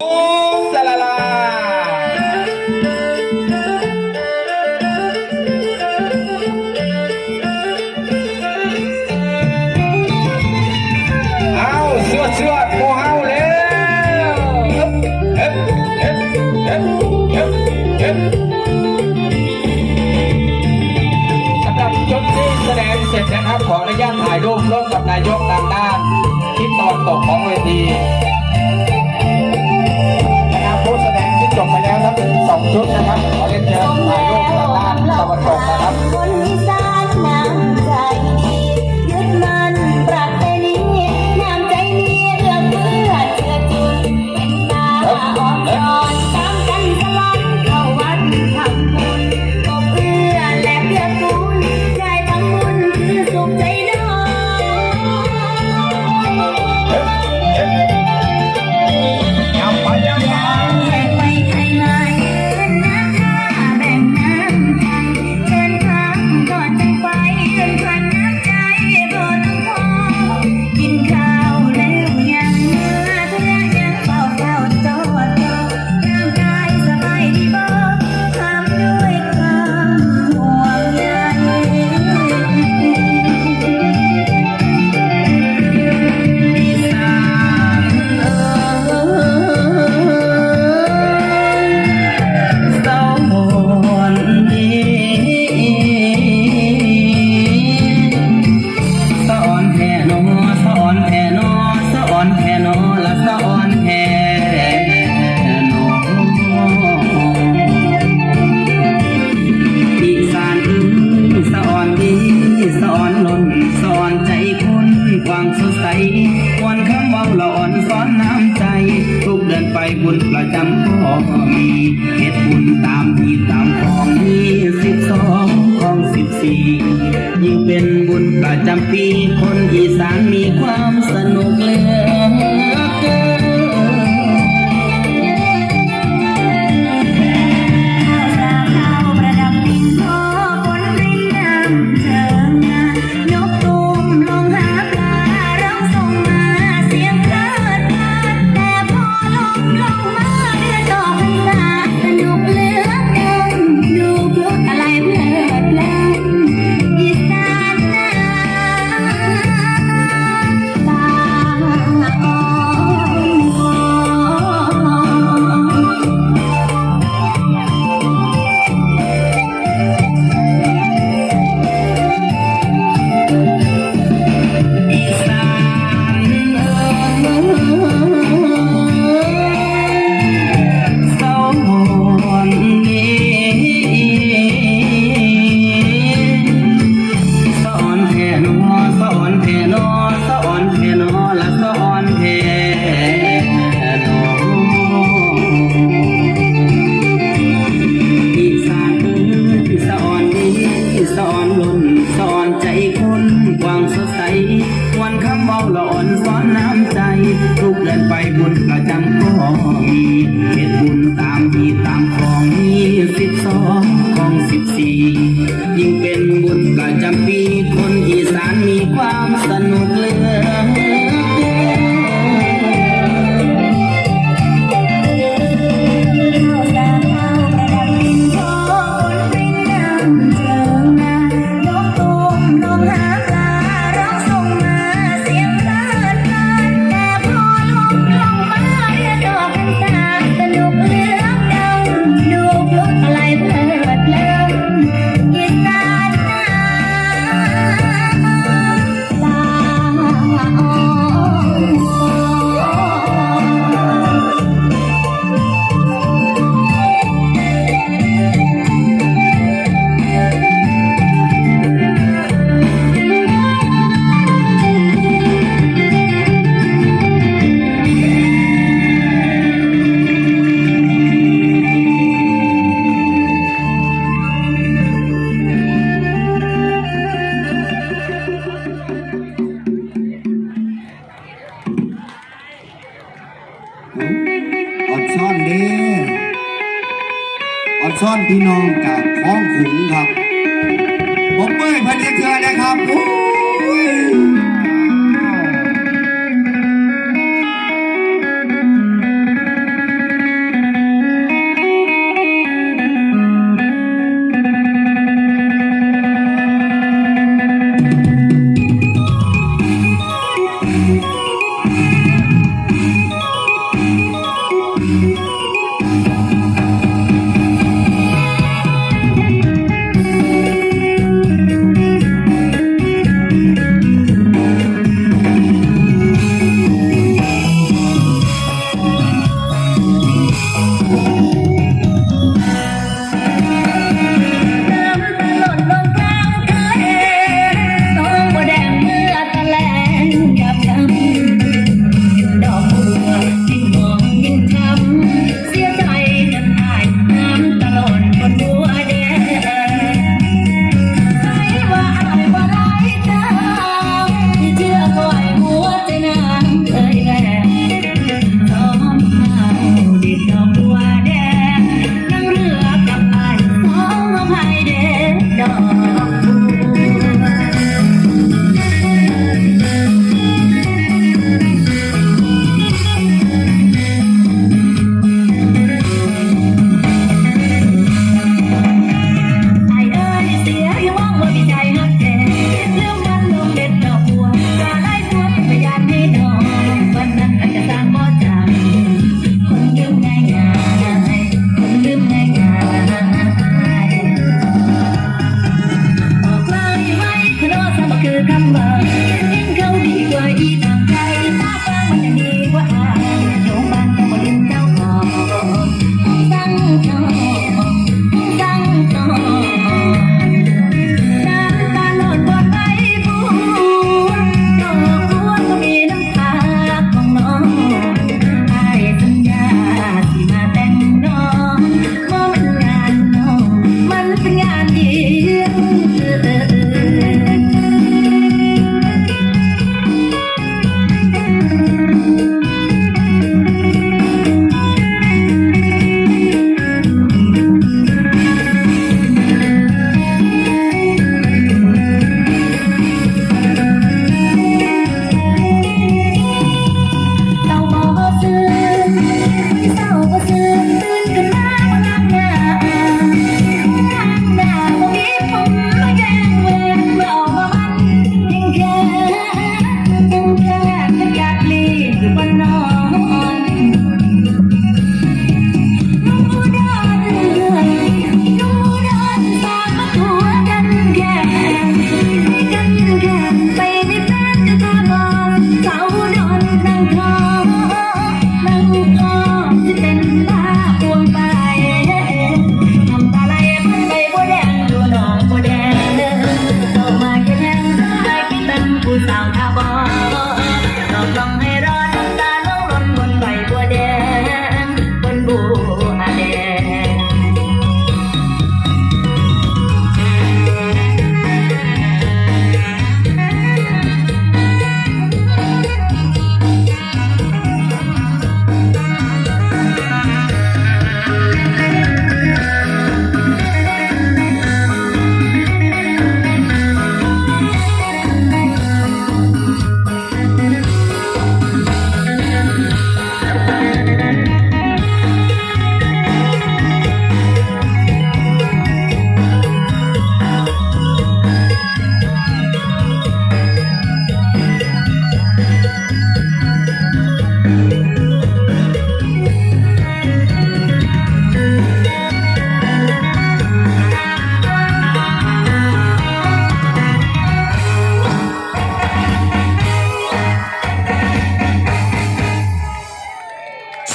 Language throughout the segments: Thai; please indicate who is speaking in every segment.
Speaker 1: โอ้ลาลาลาเอาสวดสวดโมเฮาแล้วเฮ้เฮ้เฮ้เฮ้เฮ้สำหรับชุดที่แสดงเสร็จนะครับขออนุญาตถ่ายรูปร่วมกับนายกทางด้านทิศตะวันตกของเวทีผู้แสดงที่จบไปแล้วทั้ง2 ชุดนะครับขอเรียนเชิญถ่ายรูปทางด้านตะวันตกนะครับ
Speaker 2: คนอีสานน้ำใจยึดมั่นประเพณีน้ำใจนี้เอื้อเฟื้อเจือจุนเป็นตาอ่อนช้อนตามกันสลับเข้าวัดทำบุญก็เพื่อและเพื่อคุณใจทำบุญคือสุขใจน้อย
Speaker 3: วันคำเบาละอ่อนสอนน้ำใจทุกเดือนไปบุญประจำก็มีเหตุบุญตามที่ตามของ22ของ14ยิ่งเป็นบุญประจำปีคนอีสานมีความสนุกเหลือเกินวันคำเบาละอ่อนสอนน้ำใจทุกเดือนไปบุญประจำก็มีเหตุบุญตามที่ตามของ22ของ14ยิ่งเป็นบุญประจำปีคนอีสานมีความสนุกเหลือ
Speaker 4: อดซ่อนเด้อดซ่อนพี่น้องจากท้องขุนครับผมเมื่อยพันเทือนะครับโอ้ย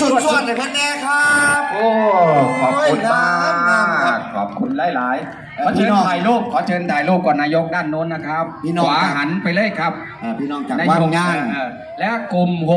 Speaker 4: สุดๆเลยเพื่อนแน่ครับ
Speaker 1: โอ้ขอบคุณมากขอบคุณหลายๆขอเชิญถ่ายรูปก่อนนายกด้านโน้นนะครับขวาหันไปเลยครับ
Speaker 4: พี่น้องจากบ้านง่าย
Speaker 1: และกลุ่ม